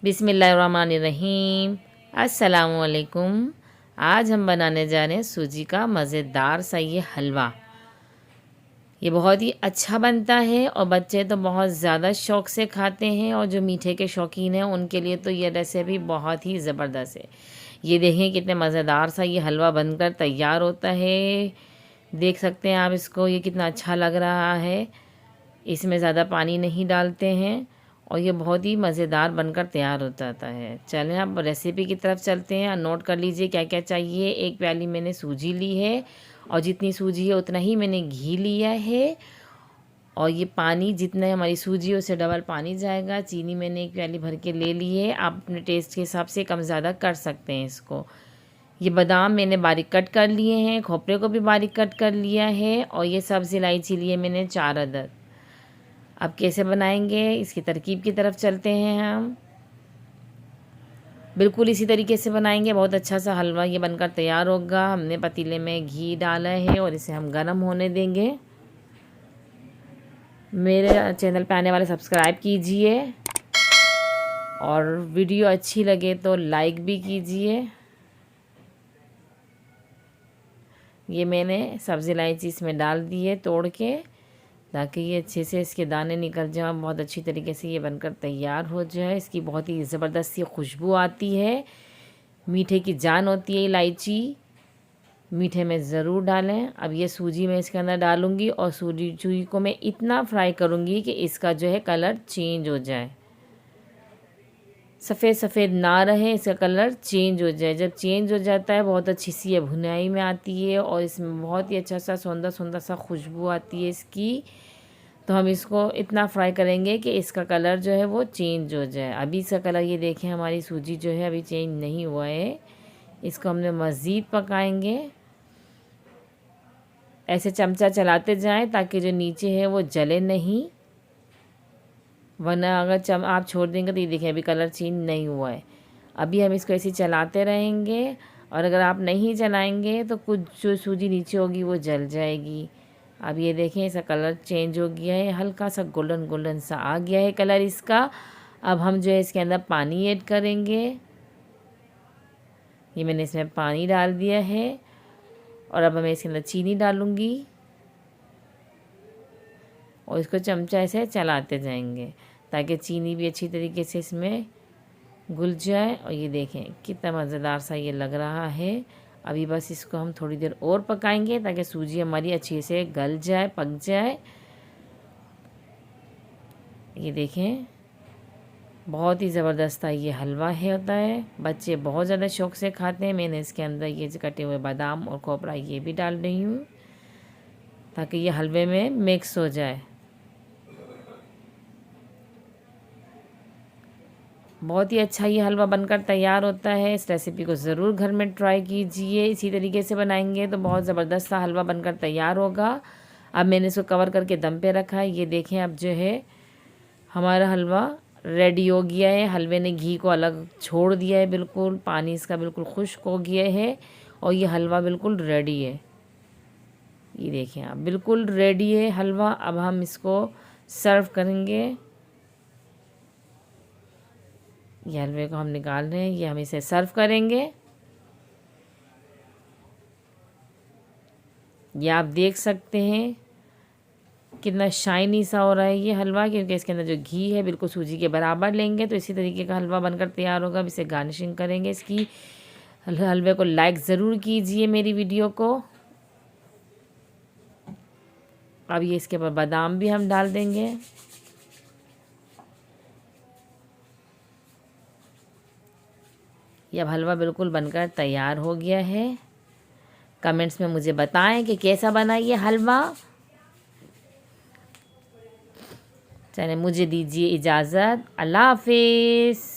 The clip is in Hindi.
बिस्मिल्लाहिर्रहमानिर्रहीम। अस्सलामुअलैकुम। आज हम बनाने जा रहे हैं सूजी का मज़ेदार सा ये हलवा। ये बहुत ही अच्छा बनता है और बच्चे तो बहुत ज़्यादा शौक़ से खाते हैं, और जो मीठे के शौकीन हैं उनके लिए तो ये रेसिपी बहुत ही ज़बरदस्त है। ये देखें कितने मज़ेदार सा ये हलवा बनकर तैयार होता है। देख सकते हैं आप इसको, ये कितना अच्छा लग रहा है। इसमें ज़्यादा पानी नहीं डालते हैं और ये बहुत ही मज़ेदार बनकर तैयार हो जाता है। चलें अब रेसिपी की तरफ चलते हैं। नोट कर लीजिए क्या क्या चाहिए। एक प्याली मैंने सूजी ली है, और जितनी सूजी है उतना ही मैंने घी लिया है। और ये पानी जितना हमारी सूजी है उससे डबल पानी जाएगा। चीनी मैंने एक प्याली भर के ले ली है। आप अपने टेस्ट के हिसाब से कम ज़्यादा कर सकते हैं इसको। ये बादाम मैंने बारीक कट कर लिए हैं, खोपरे को भी बारीक कट कर लिया है, और ये सब्ज़ इलायची लिए मैंने 4 अदद। अब कैसे बनाएंगे इसकी तरकीब की तरफ चलते हैं। हम बिल्कुल इसी तरीके से बनाएंगे। बहुत अच्छा सा हलवा ये बनकर तैयार होगा। हमने पतीले में घी डाला है और इसे हम गरम होने देंगे। मेरे चैनल पे आने वाले सब्सक्राइब कीजिए, और वीडियो अच्छी लगे तो लाइक भी कीजिए। ये मैंने सब्ज़ इलायची इसमें डाल दी है तोड़ के, ताकि ये अच्छे से इसके दाने निकल जाएं, बहुत अच्छी तरीके से ये बनकर तैयार हो जाए। इसकी बहुत ही ज़बरदस्त सी खुशबू आती है। मीठे की जान होती है इलायची, मीठे में ज़रूर डालें। अब ये सूजी मैं इसके अंदर डालूँगी, और सूजी को मैं इतना फ्राई करूँगी कि इसका जो है कलर चेंज हो जाए, सफ़ेद सफ़ेद ना रहे, इसका कलर चेंज हो जाए। जब चेंज हो जाता है बहुत अच्छी सी ये भुनाई में आती है, और इसमें बहुत ही अच्छा सा सुंदर सुंदर सा खुशबू आती है इसकी। तो हम इसको इतना फ्राई करेंगे कि इसका कलर जो है वो चेंज हो जाए। अभी इसका कलर ये देखें, हमारी सूजी जो है अभी चेंज नहीं हुआ है। इसको हमने मज़ीद पकाएंगे। ऐसे चमचा चलाते जाएं ताकि जो नीचे है वो जले नहीं, वरना अगर आप छोड़ देंगे तो ये देखिए अभी कलर चेंज नहीं हुआ है। अभी हम इसको ऐसे चलाते रहेंगे, और अगर आप नहीं चलाएंगे तो कुछ जो सूजी नीचे होगी वो जल जाएगी। अब ये देखें इसका कलर चेंज हो गया है, हल्का सा गोल्डन गोल्डन सा आ गया है कलर इसका। अब हम जो है इसके अंदर पानी ऐड करेंगे। ये मैंने इसमें पानी डाल दिया है, और अब मैं इसके अंदर चीनी डालूँगी, और इसको चमचा ऐसे चलाते जाएंगे ताकि चीनी भी अच्छी तरीके से इसमें घुल जाए। और ये देखें कितना मज़ेदार सा ये लग रहा है। अभी बस इसको हम थोड़ी देर और पकाएंगे ताकि सूजी हमारी अच्छे से गल जाए, पक जाए। ये देखें बहुत ही ज़बरदस्त ये हलवा है होता है। बच्चे बहुत ज़्यादा शौक़ से खाते हैं। मैंने इसके अंदर ये कटे हुए बादाम और खोपरा ये भी डाल रही हूँ ताकि ये हलवे में मिक्स हो जाए। बहुत ही अच्छा ये हलवा बनकर तैयार होता है। इस रेसिपी को ज़रूर घर में ट्राई कीजिए। इसी तरीके से बनाएंगे तो बहुत ज़बरदस्त सा हलवा बनकर तैयार होगा। अब मैंने इसको कवर करके दम पे रखा है। ये देखें अब जो है हमारा हलवा रेडी हो गया है। हलवे ने घी को अलग छोड़ दिया है, बिल्कुल पानी इसका बिल्कुल खुश्क हो गया है, और ये हलवा बिल्कुल रेडी है। ये देखें आप बिल्कुल रेडी है हलवा। अब हम इसको सर्व करेंगे। ये हलवे को हम निकाल रहे हैं, ये हम इसे सर्व करेंगे। ये आप देख सकते हैं कितना शाइनी सा हो रहा है ये हलवा, क्योंकि इसके अंदर जो घी है बिल्कुल सूजी के बराबर लेंगे तो इसी तरीके का हलवा बनकर तैयार होगा। अब इसे गार्निशिंग करेंगे इसकी। हलवे को लाइक ज़रूर कीजिए मेरी वीडियो को। अब ये इसके ऊपर बादाम भी हम डाल देंगे। ये अब हलवा बिल्कुल बनकर तैयार हो गया है। कमेंट्स में मुझे बताएं कि कैसा बना ये हलवा। चलिए मुझे दीजिए इजाज़त। अल्लाह हाफिज़।